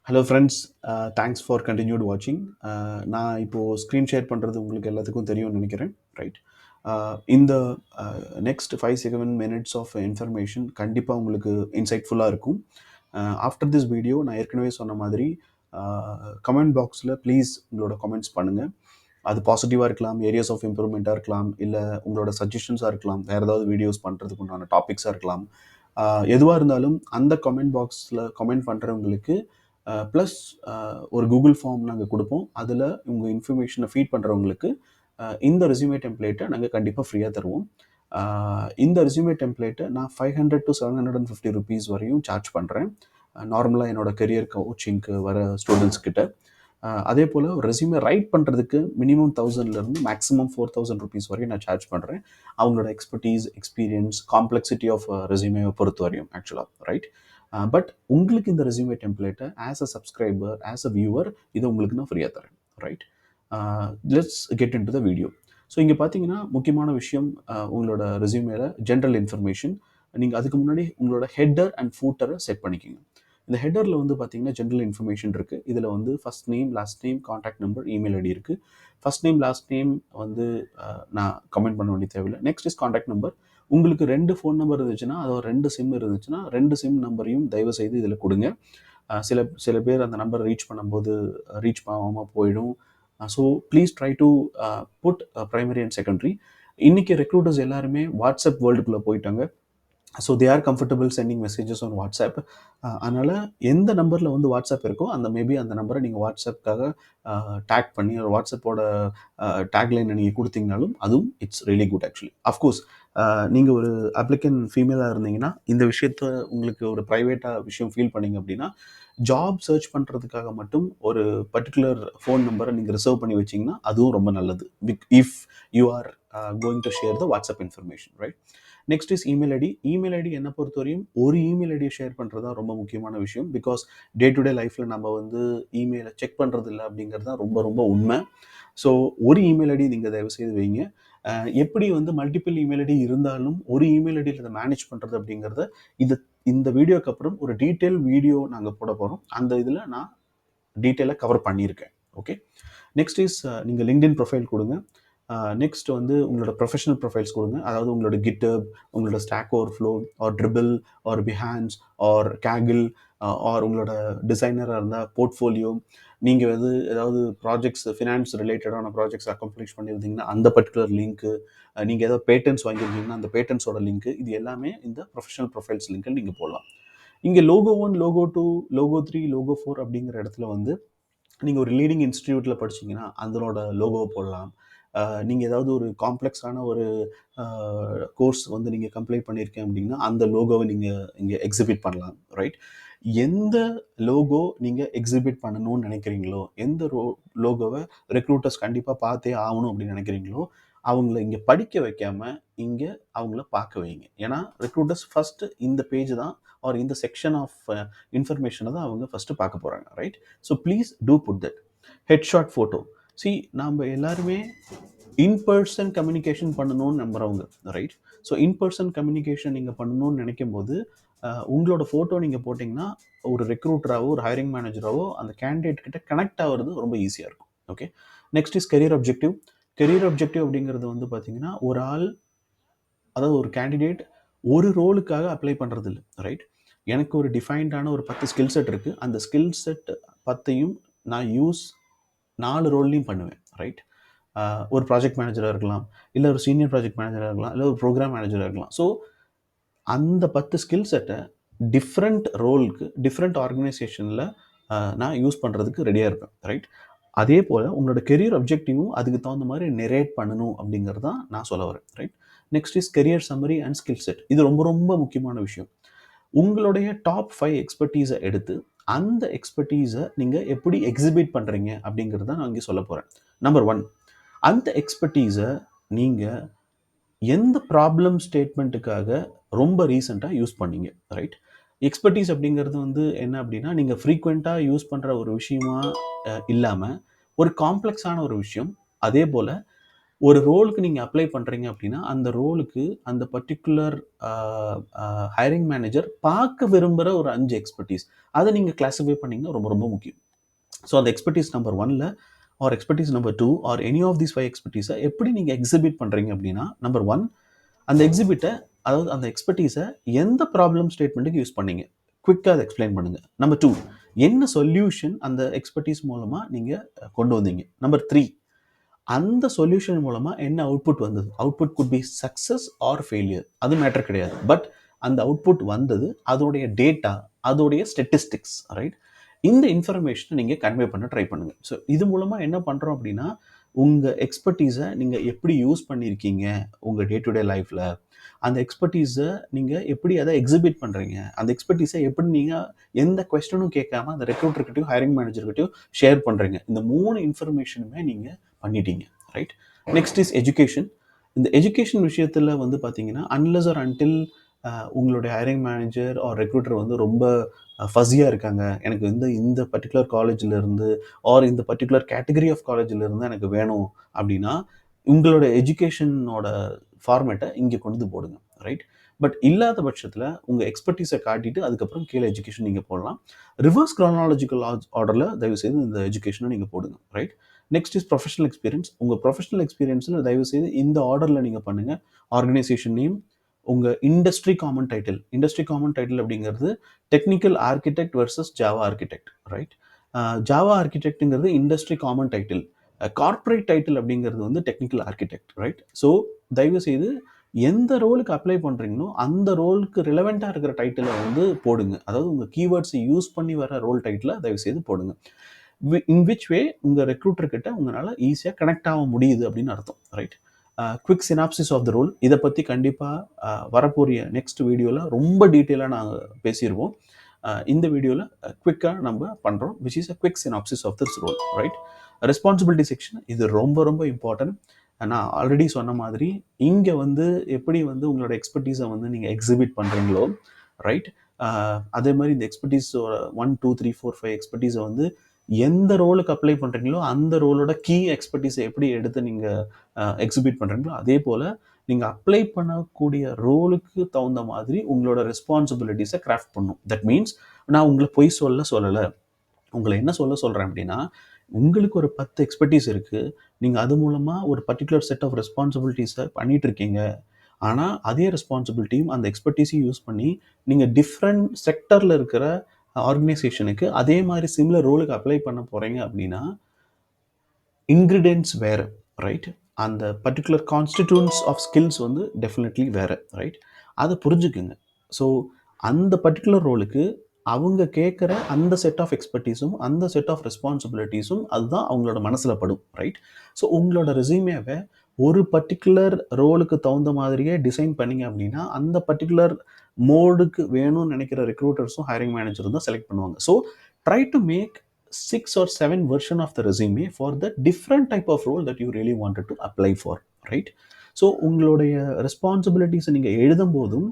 Hello friends, thanks for continued வாட்சிங். நான் இப்போது ஸ்க்ரீன் ஷேர் பண்ணுறது உங்களுக்கு எல்லாத்துக்கும் தெரியும்னு நினைக்கிறேன், ரைட்? இந்த நெக்ஸ்ட் 5-7 minutes ஆஃப் இன்ஃபர்மேஷன் கண்டிப்பாக உங்களுக்கு இன்சைட்ஃபுல்லாக இருக்கும். ஆஃப்டர் திஸ் வீடியோ நான் ஏற்கனவே சொன்ன மாதிரி கமெண்ட் பாக்ஸில் ப்ளீஸ் உங்களோட கமெண்ட்ஸ் பண்ணுங்கள். அது பாசிட்டிவாக இருக்கலாம், ஏரியாஸ் ஆஃப் இம்ப்ரூவ்மெண்ட்டாக இருக்கலாம், இல்லை உங்களோட சஜஷன்ஸாக இருக்கலாம், வேறு ஏதாவது வீடியோஸ் பண்ணுறதுக்கு உண்டான டாபிக்ஸாக இருக்கலாம். எதுவாக இருந்தாலும் அந்த கமெண்ட் பாக்ஸில் கமெண்ட் பண்ணுறவங்களுக்கு ப்ளஸ் ஒரு கூகுள் ஃபார்ம் நாங்கள் கொடுப்போம். அதில் உங்கள் இன்ஃபர்மேஷனை ஃபீட் பண்ணுறவங்களுக்கு இந்த ரெஸ்யூமே டெம்ப்ளேட்டை நாங்கள் கண்டிப்பாக ஃப்ரீயாக தருவோம். இந்த ரெஸ்யூமே டெம்ப்ளேட்டை நான் 500 to 750 rupees வரையும் சார்ஜ் பண்ணுறேன், நார்மலாக என்னோட கெரியர் கோச்சிங்க்கு வர ஸ்டூடெண்ட்ஸ் கிட்ட. அதே போல் ஒரு ரெஸ்யூமே ரைட் பண்ணுறதுக்கு மினிமம் 1000 மேக்ஸிமம் 4000 rupees வரையும் நான் சார்ஜ் பண்ணுறேன், அவங்களோட எக்ஸ்பர்டீஸ், எக்ஸ்பீரியன்ஸ், காம்ப்ளெக்சிட்டி ஆஃப் ரெஸ்யூமேவை பொறுத்த வரையும் ஆக்சுவலாக, ரைட்? பட் உங்களுக்கு இந்த ரெஸ்யூமே டெம்ப்ளேட்டை as a subscriber, as a viewer, இதை உங்களுக்கு நான் ஃப்ரீயாக தரேன், right? Let's get in to the video. So இங்கே பார்த்தீங்கன்னா முக்கியமான விஷயம், உங்களோட ரெஸ்யூமேல ஜென்ரல் இன்ஃபர்மேஷன். நீங்கள் அதுக்கு முன்னாடி உங்களோட ஹெட்டர் அண்ட் ஃபூட்டரை செட் பண்ணிக்கிங்க. இந்த ஹெட்டரில் வந்து பார்த்தீங்கன்னா ஜென்ரல் இன்ஃபர்மேஷன் இருக்குது. இதில் வந்து first name, last name, contact number, email ID இருக்குது. ஃபர்ஸ்ட் நேம், லாஸ்ட் நேம் வந்து நான் கமெண்ட் பண்ண வேண்டிய தேவையில்லை. Next is contact number. உங்களுக்கு 2 ஃபோன் நம்பர் இருந்துச்சுன்னா, அதோ 2 சிம் இருந்துச்சுன்னா 2 சிம் நம்பரையும் தயவு செய்து இதில் கொடுங்க. சில பேர் அந்த நம்பரை ரீச் பண்ணும்போது ரீச் ஆகாமல் போயிடும். So please try to put primary and secondary. இன்றைக்கி ரெக்ரூட்டர்ஸ் எல்லாருமே வாட்ஸ்அப் வேர்ல்டுக்குள்ளே போயிட்டாங்க. So they are comfortable sending messages on WhatsApp. அதனால் எந்த நம்பரில் வந்து வாட்ஸ்அப் இருக்கோ அந்த மேபி அந்த நம்பரை நீங்கள் வாட்ஸ்அப்புக்காக டேக் பண்ணி வாட்ஸ்அப்போட டேக்லைனை நீங்கள் கொடுத்தீங்கனாலும் அதுவும் it's really good actually. Of course நீங்கள் ஒரு அப்ளிகன் ஃபீமேலாக இருந்தீங்கன்னா, இந்த விஷயத்த உங்களுக்கு ஒரு ப்ரைவேட்டாக விஷயம் ஃபீல் பண்ணிங்க அப்படின்னா, ஜாப் சர்ச் பண்ணுறதுக்காக மட்டும் ஒரு பர்டிகுலர் ஃபோன் நம்பரை நீங்கள் ரிசர்வ் பண்ணி வச்சிங்கன்னா அதுவும் ரொம்ப நல்லது, if you are going to share the WhatsApp information, right? Next is email ID. Email ID என்னை பொறுத்தவரையும் ஒரு இமெயில் ஐடியை ஷேர் பண்ணுறது தான் ரொம்ப முக்கியமான விஷயம். பிகாஸ் டே டு டே லைஃப்பில் நம்ம வந்து இமெயிலை செக் பண்ணுறது இல்லை அப்படிங்கிறது தான் ரொம்ப ரொம்ப உண்மை. ஸோ ஒரு இமெயில் ஐடி நீங்கள் தயவுசெய்து வைங்க. எப்படி வந்து மல்டிபிள் இமெயில் ஐடி இருந்தாலும் ஒரு இமெயில் ஐடியில் அதை மேனேஜ் பண்ணுறது அப்படிங்கிறத இந்த வீடியோக்கு அப்புறம் ஒரு டீட்டெயில் வீடியோ நாங்கள் போட போகிறோம். அந்த இதில் நான் டீட்டெயிலாக கவர் பண்ணியிருக்கேன். ஓகே, நெக்ஸ்ட் இஸ் நீங்கள் லிங்க்டின் ப்ரொஃபைல் கொடுங்க. நெக்ஸ்ட் வந்து உங்களோட ப்ரொஃபஷனல் ப்ரொஃபைல்ஸ் கொடுங்க. அதாவது உங்களோட கிட்டப், உங்களோட Stack Overflow or Dribbble or Behance or Kaggle or உங்களோட டிசைனராக இருந்தால் போர்ட்ஃபோலியோ, நீங்கள் வந்து ஏதாவது ப்ராஜெக்ட்ஸ், ஃபினான்ஸ் ரிலேட்டடான ப்ராஜெக்ட்ஸ் அக்கம்ப்ளிஷ் பண்ணியிருந்தீங்கன்னா அந்த பர்டிகுலர் லிங்க்கு, நீங்கள் ஏதாவது பேட்டன்ஸ் வாங்கியிருந்தீங்கன்னா அந்த பேட்டன்ஸோட லிங்க்கு, இது எல்லாமே இந்த ப்ரொஃபஷனல் ப்ரொஃபைல்ஸ் லிங்க்கில் நீங்கள் போடலாம். இங்கே லோகோ 1, லோகோ 2, லோகோ 3, லோகோ 4 அப்படிங்கிற இடத்துல வந்து நீங்கள் ஒரு லீடிங் இன்ஸ்டிடியூட்டில் படிச்சிங்கன்னா அதனோட லோகோவை போடலாம். நீங்கள் ஏதாவது ஒரு காம்ப்ளெக்ஸான ஒரு கோர்ஸ் வந்து நீங்கள் கம்ப்ளீட் பண்ணியிருக்கேன் அப்படின்னா அந்த லோகோவை நீங்கள் இங்கே எக்ஸிபிட் பண்ணலாம், ரைட்? எந்த லோகோ நீங்கள் எக்ஸிபிட் பண்ணணும்னு நினைக்கிறீங்களோ, எந்த லோகோவை ரெக்ரூட்டர்ஸ் கண்டிப்பாக பார்த்தே ஆகணும் அப்படின்னு நினைக்கிறீங்களோ, அவங்கள இங்கே படிக்க வைக்காமல் இங்கே அவங்கள பார்க்க வைங்க. ஏன்னா ரெக்ரூட்டர்ஸ் ஃபஸ்ட்டு இந்த பேஜ் தான் ஆர் இந்த செக்ஷன் ஆஃப் இன்ஃபர்மேஷனை தான் அவங்க ஃபஸ்ட்டு பார்க்க போகிறாங்க, right? So please do put that. Headshot photo. நாம் எல்லாருமே இன்பர்சன் கம்யூனிகேஷன் பண்ணணும்னு நம்புகிறவங்க, ரைட்? ஸோ இன்பர்சன் கம்யூனிகேஷன் நீங்கள் பண்ணணும்னு நினைக்கும் போது உங்களோட ஃபோட்டோ நீங்கள் போட்டிங்கன்னா ஒரு ரெக்ரூட்டராகவோ ஒரு ஹைரிங் மேனேஜராகவோ அந்த கேண்டிடேட் கிட்ட கனெக்ட் ஆகிறது ரொம்ப ஈஸியாக இருக்கும். Okay, next is career objective. Career objective அப்படிங்கிறது வந்து பார்த்தீங்கன்னா ஒரு ஆள், அதாவது ஒரு கேண்டிடேட் ஒரு ரோலுக்காக அப்ளை பண்ணுறது இல்லை, ரைட்? எனக்கு ஒரு டிஃபைன்டான ஒரு 10 ஸ்கில் செட் இருக்குது. அந்த ஸ்கில் செட் 10ஐயும் நான் யூஸ் 4 ரோல்லையும் பண்ணுவேன், ரைட்? ஒரு ப்ராஜெக்ட் மேனேஜராக இருக்கலாம், இல்லை ஒரு சீனியர் ப்ராஜெக்ட் மேனேஜராக இருக்கலாம், இல்லை ஒரு ப்ரோக்ராம் மேனேஜராக இருக்கலாம். ஸோ அந்த 10 ஸ்கில் செட்டை டிஃப்ரெண்ட் ரோலுக்கு டிஃப்ரெண்ட் ஆர்கனைசேஷனில் நான் யூஸ் பண்ணுறதுக்கு ரெடியாக இருப்பேன், ரைட்? அதே போல் உங்களோட கெரியர் அப்ஜெக்டிவும் அதுக்கு தகுந்த மாதிரி நெரேட் பண்ணணும் அப்படிங்கிறது தான் நான் சொல்ல வரேன், right? Next is career summary and skill set. இது ரொம்ப ரொம்ப முக்கியமான விஷயம். உங்களுடைய டாப் 5 எக்ஸ்பர்டீஸை எடுத்து அந்த எக்ஸ்பர்டீஸை நீங்கள் எப்படி எக்ஸிபிட் பண்ணுறீங்க அப்படிங்கிறது தான் நான் இங்கே சொல்ல போகிறேன். நம்பர் 1, அந்த எக்ஸ்பர்டீஸை நீங்கள் எந்த ப்ராப்ளம் ஸ்டேட்மெண்ட்டுக்காக ரொம்ப ரீசெண்டாக யூஸ் பண்ணீங்க, ரைட்? எக்ஸ்பர்டீஸ் அப்படிங்கிறது வந்து என்ன அப்படின்னா, நீங்கள் ஃப்ரீக்வெண்ட்டாக யூஸ் பண்ணுற ஒரு விஷயமா இல்லாமல் ஒரு காம்ப்ளெக்ஸான ஒரு விஷயம். அதே போல் ஒரு ரோலுக்கு நீங்க அப்ளை பண்றீங்க அப்படின்னா, அந்த ரோலுக்கு அந்த பர்ட்டிகுலர் அ அ ஹைரிங் மேனேஜர் பார்க்க விரும்புற ஒரு 5 எக்ஸ்பர்டீஸ். அத நீங்க கிளாசிஃபை பண்ணீங்கன்னா ரொம்ப ரொம்ப முக்கியம். ஸோ அந்த எக்ஸ்பர்டீஸ் நம்பர் 1ல or expertise number 2 or any of these 5 எக்ஸ்பர்டீஸ எப்படி நீங்க எக்ஸிபிட் பண்றீங்க அப்படின்னா, நம்பர் 1 அந்த எக்ஸிபிட்ட அதாவது அந்த எக்ஸ்பர்டீஸ எந்த ப்ராப்ளம் ஸ்டேட்மென்ட்க்கு யூஸ் பண்ணீங்க? குயிக்கா அத எக்ஸ்ப்ளைன் பண்ணுங்க. நம்பர் 2 என்ன சொல்யூஷன் அந்த எக்ஸ்பர்டீஸ் மூலமா நீங்க கொண்டு வந்தீங்க? நம்பர் 3 அந்த சொல்யூஷன் மூலமா என்ன அவுட்புட் வந்தது? Output could be success or failure. அது மேட்டர் கிடையாது. பட் அந்த அவுட்புட் வந்தது. அதோடைய டேட்டா, அதோடைய ஸ்டாட்டிஸ்டிக்ஸ் ரைட்? இந்த இன்ஃபர்மேஷன நீங்க கன்வே பண்ண ட்ரை பண்ணுங்க. ஸோ இது மூலமா என்ன பண்றோம் அப்படின்னா, உங்க எக்ஸ்பர்டீஸ நீங்க எப்படி யூஸ் பண்ணியிருக்கீங்க உங்க டே டு டே லைஃப்ல? அந்த எக்ஸ்பர்டீஸ நீங்க எப்படி அத எக்ஸிபிட் பண்றீங்க? அந்த எக்ஸ்பர்டீஸ எப்படி நீங்க எந்த கொஸ்டினும் கேட்காம அந்த ரெக்ரூட்டர்கிட்டயும், ஹைரிங் மேனேஜர்கிட்டயும் ஷேர் பண்றீங்க? இந்த 3 இன்ஃபர்மேஷனுமே நீங்க பண்ணிட்டீங்க ரைட். Next is education. இந்த எஜுகேஷன் விஷயத்துல வந்து பார்த்தீங்கன்னா அன்லெஸ் ஆர் அன்டில் உங்களுடைய ஹைரிங் மேனேஜர் ஆர் ரெக்ரூட்டர் வந்து ரொம்ப ஃபஸியாக இருக்காங்க, எனக்கு வந்து இந்த பர்டிகுலர் காலேஜில் இருந்து ஆர் இந்த பர்டிகுலர் கேட்டகரி ஆஃப் காலேஜில் இருந்து எனக்கு வேணும் அப்படின்னா உங்களோட எஜுகேஷனோட ஃபார்மேட்டை இங்கே கொண்டு வந்து போடுங்க ரைட். பட் இல்லாத பட்சத்தில் உங்கள் எக்ஸ்பர்டீஸை காட்டிட்டு அதுக்கப்புறம் கீழே எஜுகேஷன் நீங்கள் போடலாம். ரிவர்ஸ் க்ரானாலஜிக்கல் ஆர்டரில் தயவுசெய்து இந்த எஜுகேஷனை நீங்கள் போடுங்க right. Next is professional experience. உங்கள் ப்ரொஃபஷனல் எக்ஸ்பீரியன்ஸில் தயவுசெய்து இந்த ஆர்டரில் நீங்கள் பண்ணுங்கள். ஆர்கனைசேஷன் நேம், உங்கள் industry common title. Industry common title அப்படிங்கிறது technical architect versus Java architect right. Java ஆர்கிடெக்ட்டுங்கிறது industry common title. Corporate title அப்படிங்கிறது வந்து டெக்னிக்கல் ஆர்கிடெக்ட் ரைட். ஸோ தயவுசெய்து எந்த ரோலுக்கு அப்ளை பண்ணுறீங்களோ அந்த ரோலுக்கு ரிலவெண்ட்டாக இருக்கிற டைட்டிலை வந்து போடுங்க. அதாவது உங்கள் கீவேர்ட்ஸை யூஸ் பண்ணி வர ரோல் டைட்டிலை தயவுசெய்து போடுங்க. இன் விச் வே உங்கள் ரெக்ரூட்டர் கிட்ட உங்களால் ஈஸியாக கனெக்ட் ஆக முடியுது அப்படின்னு அர்த்தம் right. Quick synopsis of the role இதை பற்றி கண்டிப்பாக வரப்போகிற நெக்ஸ்ட் வீடியோவில் ரொம்ப டீட்டெயிலாக நாங்கள் பேசிடுவோம். இந்த வீடியோவில் குவிக்காக நம்ம பண்ணுறோம் which is a quick synopsis of this role right. Responsibility section இது ரொம்ப ரொம்ப இம்பார்ட்டன்ட். நான் ஆல்ரெடி சொன்ன மாதிரி இங்கே வந்து எப்படி வந்து உங்களோட எக்ஸ்பர்டீஸை வந்து நீங்கள் எக்ஸிபிட் பண்ணுறீங்களோ ரைட், அதே மாதிரி இந்த எக்ஸ்பர்டீஸோட 1 2 3 4 5 எக்ஸ்பர்டீஸை வந்து எந்த ரோலுக்கு அப்ளை பண்ணுறீங்களோ அந்த ரோலோட கீ எக்ஸ்பர்டீஸை எப்படி எடுத்து நீங்கள் எக்ஸிபிட் பண்ணுறீங்களோ அதே போல் நீங்கள் அப்ளை பண்ணக்கூடிய ரோலுக்கு தகுந்த மாதிரி உங்களோட ரெஸ்பான்சிபிலிட்டிஸை கிராஃப்ட் பண்ணும். தட் மீன்ஸ் நான் உங்களை பொய் சொல்லலை, உங்களை என்ன சொல்கிறேன் அப்படின்னா, உங்களுக்கு ஒரு 10 எக்ஸ்பர்டீஸ் இருக்குது, நீங்கள் அது மூலமாக ஒரு பர்டிகுலர் செட் ஆஃப் ரெஸ்பான்சிபிலிட்டிஸை பண்ணிகிட்டு இருக்கீங்க. ஆனால் அதே ரெஸ்பான்சிபிலிட்டியும் அந்த எக்ஸ்பர்டீஸையும் யூஸ் பண்ணி நீங்கள் டிஃப்ரெண்ட் செக்டரில் இருக்கிற ஆர்கனைசேஷனுக்கு அதே மாதிரி சிமிலர் ரோலுக்கு அப்ளை பண்ண போகிறீங்க அப்படின்னா இன்க்ரீடியன்ட்ஸ் வேறு ரைட். அந்த பர்டிகுலர் கான்ஸ்டிடியூன்ஸ் ஆஃப் ஸ்கில்ஸ் வந்து டெஃபினெட்லி வேறு ரைட். அதை புரிஞ்சுக்குங்க. ஸோ அந்த பர்டிகுலர் ரோலுக்கு அவங்க கேட்குற அந்த செட் ஆஃப் எக்ஸ்பர்டீஸும் அந்த செட் ஆஃப் ரெஸ்பான்சிபிலிட்டிஸும் அதுதான் அவங்களோட மனசில் படும் ரைட். ஸோ உங்களோட ரெஸ்யூமேவை ஒரு பர்டிகுலர் ரோலுக்கு தகுந்த மாதிரியே டிசைன் பண்ணிங்க அப்படின்னா அந்த பர்டிகுலர் மோடுக்கு வேணும்னு நினைக்கிற ரெக்ரூட்டர்ஸும் ஹைரிங் மேனேஜரும் தான் செலக்ட் பண்ணுவாங்க. So try to make 6 or 7 version of the resume for the different type of role that you really wanted to apply for right. So உங்களுடைய ரெஸ்பான்சிபிலிட்டிஸை நீங்கள் எழுதும் போதும்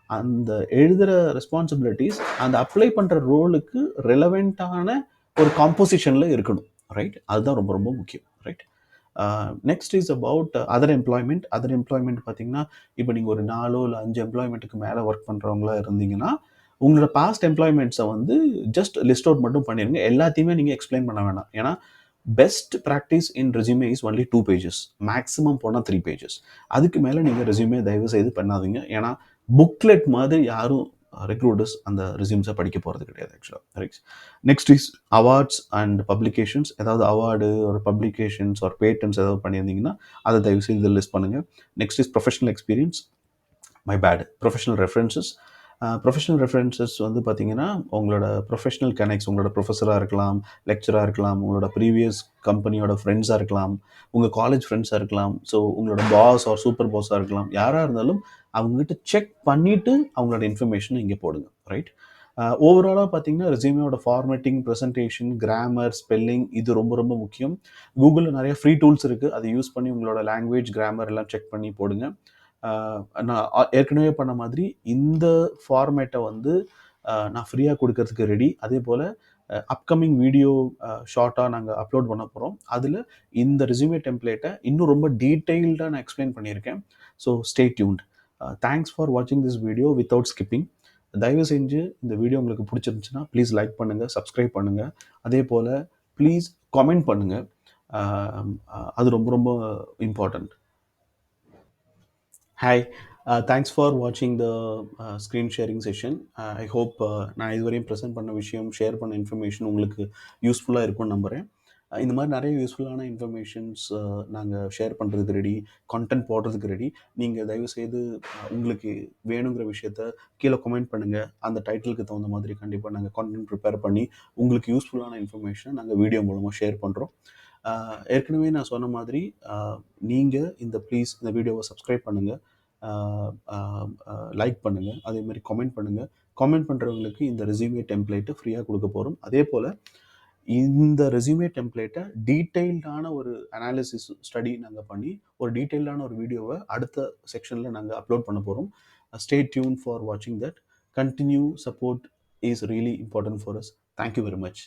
அந்த எழுதுகிற ரெஸ்பான்சிபிலிட்டிஸ் அந்த அப்ளை பண்ணுற ரோலுக்கு ரெலவெண்ட்டான ஒரு காம்போசிஷனில் இருக்கணும் ரைட். அதுதான் ரொம்ப ரொம்ப முக்கியம் right. Next is about other employment. Other employment பார்த்தீங்கன்னா இப்போ நீங்கள் ஒரு 4 இல்லை 5 எம்ப்ளாய்மெண்ட்டுக்கு மேலே ஒர்க் பண்ணுறவங்களா இருந்தீங்கன்னா உங்களோட பாஸ்ட் எம்ப்ளாய்மெண்ட்ஸை வந்து ஜஸ்ட் லிஸ்ட் அவுட் மட்டும் பண்ணிடுங்க. எல்லாத்தையுமே நீங்கள் எக்ஸ்பிளைன் பண்ண வேணாம். ஏன்னா best practice in resume is only 2 pages, maximum போனால் 3 pages. அதுக்கு மேலே நீங்கள் ரெஸ்யூமே தயவு செய்து பண்ணாதீங்க. ஏன்னா புக்லெட் மாதிரி யாரும் ரெக்ரூட்டர்ஸ் அந்த ரெஸ்யூம்ஸை படிக்க போகிறது கிடையாது ஆக்சுவலாக right. Next is awards and publications. ஏதாவது அவார்டு ஒரு பப்ளிகேஷன்ஸ் ஒரு பேட்டன்ஸ் ஏதாவது பண்ணியிருந்தீங்கன்னா அதை தயவு செய்து இதில் லிஸ்ட் பண்ணுங்கள். Next is professional experience. My bad. Professional references. Professional references வந்து பார்த்தீங்கன்னா உங்களோட ப்ரொஃபஷனல் கனெக்ட்ஸ், உங்களோட ப்ரொஃபஸராக இருக்கலாம், லெக்சராக இருக்கலாம், உங்களோட ப்ரீவியஸ் கம்பெனியோட ஃப்ரெண்ட்ஸாக இருக்கலாம், உங்கள் காலேஜ் ஃப்ரெண்ட்ஸாக இருக்கலாம், ஸோ உங்களோட பாஸ் ஆர் சூப்பர் பாஸாக இருக்கலாம், யாராக இருந்தாலும் அவங்ககிட்ட செக் பண்ணிவிட்டு அவங்களோட இன்ஃபர்மேஷனை இங்கே போடுங்க ரைட். ஓவராலாக பார்த்தீங்கன்னா ரெஸ்யூமேயோட ஃபார்மேட்டிங், ப்ரெசன்டேஷன், கிராமர், ஸ்பெல்லிங் இது ரொம்ப ரொம்ப முக்கியம். கூகுளில் நிறைய ஃப்ரீ டூல்ஸ் இருக்குது, அதை யூஸ் பண்ணி உங்களோட லாங்குவேஜ், கிராமர் எல்லாம் செக் பண்ணி போடுங்க. நான் ஏற்கனவே பண்ண மாதிரி இந்த ஃபார்மேட்டை வந்து நான் ஃப்ரீயாக கொடுக்கறதுக்கு ரெடி. அதே போல் அப்கமிங் வீடியோ ஷார்ட்டாக நாங்கள் அப்லோட் பண்ண போகிறோம். அதில் இந்த ரெஸ்யூமே டெம்ப்ளேட்டை இன்னும் ரொம்ப டீட்டெயில்டாக நான் எக்ஸ்பிளைன் பண்ணியிருக்கேன். So stay tuned. Thanks for வாட்சிங் திஸ் வீடியோ வித்தவுட் ஸ்கிப்பிங். தயவு செஞ்சு இந்த வீடியோ உங்களுக்கு பிடிச்சிருந்துச்சுன்னா ப்ளீஸ் லைக் பண்ணுங்கள், சப்ஸ்கிரைப் பண்ணுங்கள். அதே போல் ப்ளீஸ் கமெண்ட் பண்ணுங்கள். அது ரொம்ப ரொம்ப இம்பார்ட்டண்ட். ஹாய், தேங்க்ஸ் ஃபார் வாட்சிங் the screen sharing session. I hope நான் இதுவரையும் ப்ரெசென்ட் பண்ண விஷயம், ஷேர் பண்ண இன்ஃபர்மேஷன் உங்களுக்கு யூஸ்ஃபுல்லாக இருக்கும்னு நம்புகிறேன். இந்த மாதிரி நிறைய யூஸ்ஃபுல்லான இன்ஃபர்மேஷன்ஸ் நாங்கள் ஷேர் பண்ணுறதுக்கு ரெடி, கண்டென்ட் போடுறதுக்கு ரெடி. நீங்கள் தயவுசெய்து உங்களுக்கு வேணுங்கிற விஷயத்த கீழே கமெண்ட் பண்ணுங்கள். அந்த டைட்டிலுக்கு தகுந்த மாதிரி கண்டிப்பாக நாங்கள் கண்டென்ட் ப்ரிப்பேர் பண்ணி உங்களுக்கு யூஸ்ஃபுல்லான இன்ஃபர்மேஷனை நாங்கள் வீடியோ மூலமாக ஷேர் பண்ணுறோம். ஏற்கனவே நான் சொன்ன மாதிரி நீங்கள் ப்ளீஸ் இந்த வீடியோவை சப்ஸ்கிரைப் பண்ணுங்கள், லைக் பண்ணுங்கள், அதேமாதிரி கமெண்ட் பண்ணுங்கள். கமெண்ட் பண்ணுறவங்களுக்கு இந்த ரெஸ்யூமே டெம்ப்ளேட்டு ஃப்ரீயாக கொடுக்க போகிறோம். அதே போல் இந்த ரெஸ்யூமே டெம்ப்ளேட்டை டீட்டெயில்டான ஒரு அனாலிசிஸ் ஸ்டடி நாங்கள் பண்ணி ஒரு டீட்டெயில்டான ஒரு வீடியோவை அடுத்த செக்ஷனில் நாங்கள் அப்லோட் பண்ண போகிறோம். ஸ்டே டியூன் ஃபார் வாட்சிங் that. Continue support is really important for us. Thank you very much.